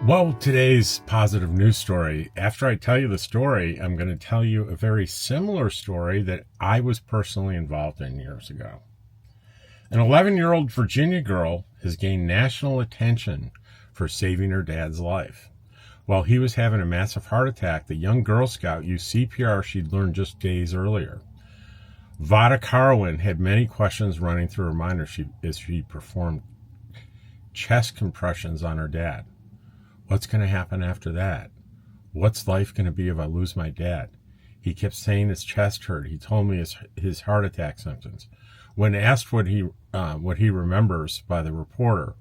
Well, today's positive news story. After I tell you the story, I'm going to tell you a very similar story that I was personally involved in years ago. An 11-year-old Virginia girl has gained national attention for saving her dad's life. While he was having a massive heart attack, the young Girl Scout used CPR she'd learned just days earlier. Vada Carwin had many questions running through her mind as she performed chest compressions on her dad. What's going to happen after that? What's life going to be if I lose my dad? He kept saying his chest hurt. He told me his heart attack symptoms. When asked what he remembers by the reporter,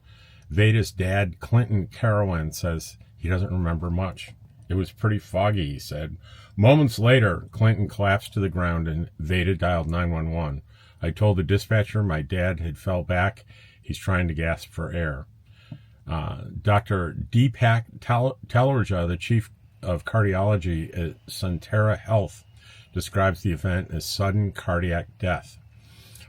Vada's dad, Clinton Carwin, says he doesn't remember much. It was pretty foggy, he said. Moments later, Clinton collapsed to the ground and Vada dialed 911. I told the dispatcher my dad had fell back. He's trying to gasp for air. Dr. Deepak Talurja, the chief of cardiology at Sentara Health, describes the event as sudden cardiac death.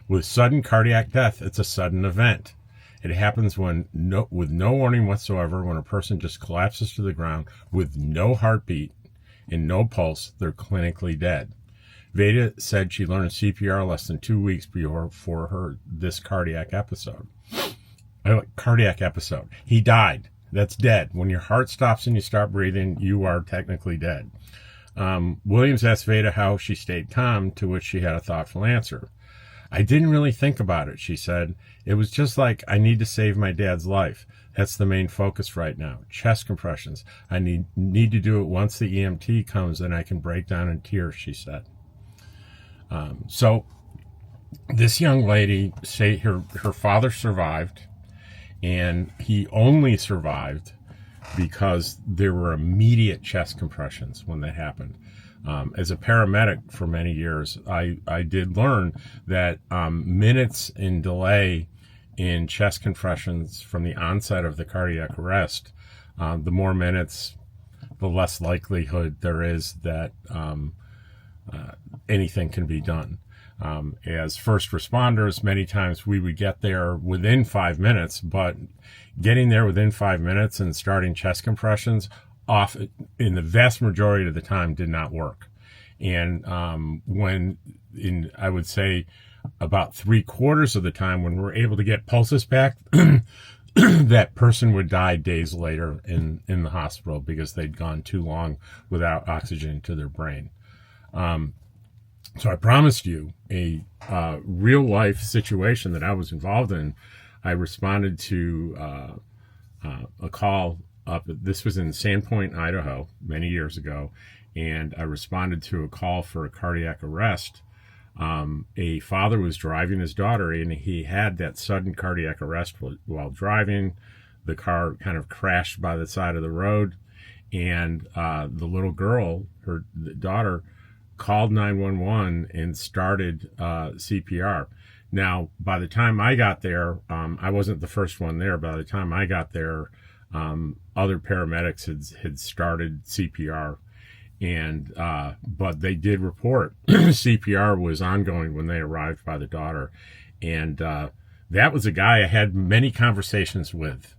With sudden cardiac death, it's a sudden event. It happens with no warning whatsoever, when a person just collapses to the ground with no heartbeat and no pulse. They're clinically dead. Vada said she learned CPR less than 2 weeks before this cardiac episode. He died. That's dead. When your heart stops and you stop breathing, you are technically dead. Williams asked Vada how she stayed calm, to which she had a thoughtful answer. I didn't really think about it, she said. It was just like, I need to save my dad's life. That's the main focus right now. Chest compressions. I need to do it once the EMT comes, and I can break down in tears, she said. So this young lady, her father survived, and he only survived because there were immediate chest compressions when that happened. As a paramedic for many years, I did learn that minutes in delay in chest compressions from the onset of the cardiac arrest, the more minutes, the less likelihood there is that anything can be done. As first responders, many times we would get there within 5 minutes, but getting there within 5 minutes and starting chest compressions off in the vast majority of the time did not work. And I would say about 3/4 of the time, when we're able to get pulses back, that person would die days later in the hospital because they'd gone too long without oxygen to their brain. So I promised you a real life situation that I was involved in. I responded to a call up. This was in Sandpoint, Idaho, many years ago, and I responded to a call for a cardiac arrest. A father was driving his daughter, and he had that sudden cardiac arrest while driving. The car kind of crashed by the side of the road, and the little girl, the daughter, called 911 and started CPR. Now, by the time I got there, I wasn't the first one there. By the time I got there, other paramedics had started CPR, and but they did report CPR was ongoing when they arrived by the daughter. And that was a guy I had many conversations with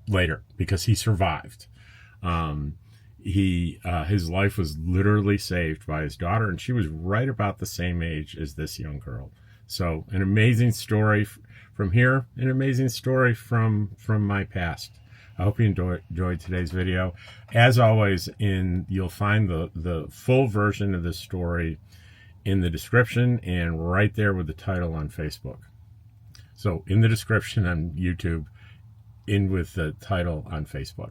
later because he survived. His life was literally saved by his daughter, and she was right about the same age as this young girl. So an amazing story from here, an amazing story from my past. I hope you enjoyed today's video. As always, you'll find the full version of this story in the description and right there with the title on Facebook. So in the description on YouTube, in with the title on Facebook.